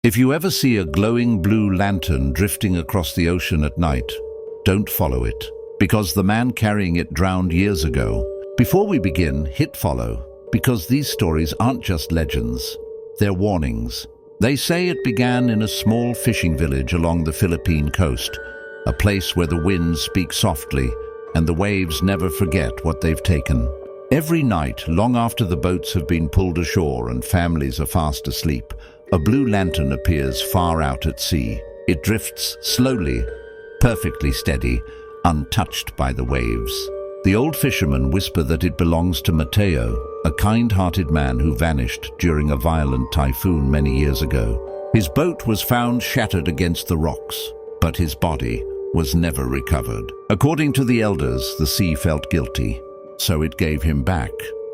If you ever see a glowing blue lantern drifting across the ocean at night, don't follow it, because the man carrying it drowned years ago. Before we begin, hit follow, because these stories aren't just legends, they're warnings. They say it began in a small fishing village along the Philippine coast, a place where the winds speak softly and the waves never forget what they've taken. Every night, long after the boats have been pulled ashore and families are fast asleep, a blue lantern appears far out at sea. It drifts slowly, perfectly steady, untouched by the waves. The old fishermen whisper that it belongs to Mateo, a kind-hearted man who vanished during a violent typhoon many years ago. His boat was found shattered against the rocks, but his body was never recovered. According to the elders, the sea felt guilty, so it gave him back,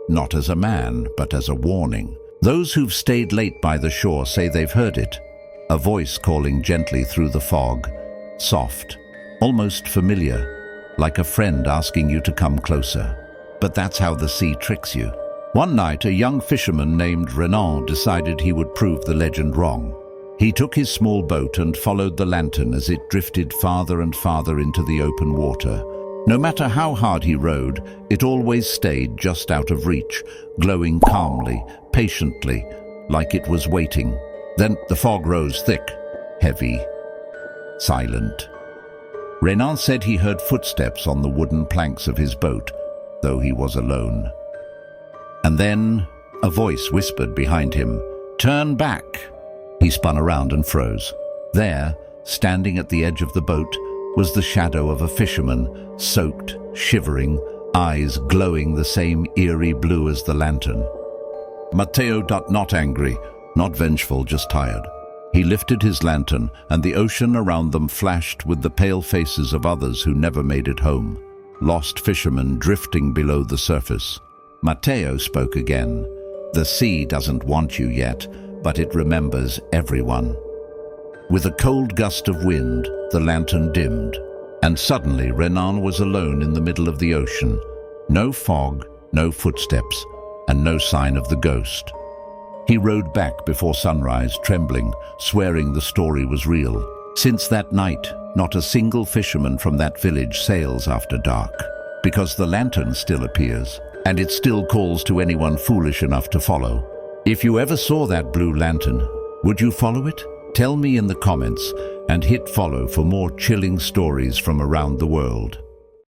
not as a man, but as a warning. Those who've stayed late by the shore say they've heard it, a voice calling gently through the fog, soft, almost familiar, like a friend asking you to come closer. But that's how the sea tricks you. One night, a young fisherman named Renan decided he would prove the legend wrong. He took his small boat and followed the lantern as it drifted farther and farther into the open water. No matter how hard he rowed, it always stayed just out of reach, glowing calmly, patiently, like it was waiting. Then the fog rose thick, heavy, silent. Renan said he heard footsteps on the wooden planks of his boat, though he was alone. And then a voice whispered behind him, "Turn back." He spun around and froze. There, standing at the edge of the boat, was the shadow of a fisherman, soaked, shivering, eyes glowing the same eerie blue as the lantern. Mateo, not angry, not vengeful, just tired. He lifted his lantern, and the ocean around them flashed with the pale faces of others who never made it home, lost fishermen drifting below the surface. Mateo spoke again. "The sea doesn't want you yet, but it remembers everyone." With a cold gust of wind, the lantern dimmed, and suddenly Renan was alone in the middle of the ocean. No fog, no footsteps, and no sign of the ghost. He rowed back before sunrise, trembling, swearing the story was real. Since that night, not a single fisherman from that village sails after dark, because the lantern still appears, and it still calls to anyone foolish enough to follow. If you ever saw that blue lantern, would you follow it? Tell me in the comments, and hit follow for more chilling stories from around the world.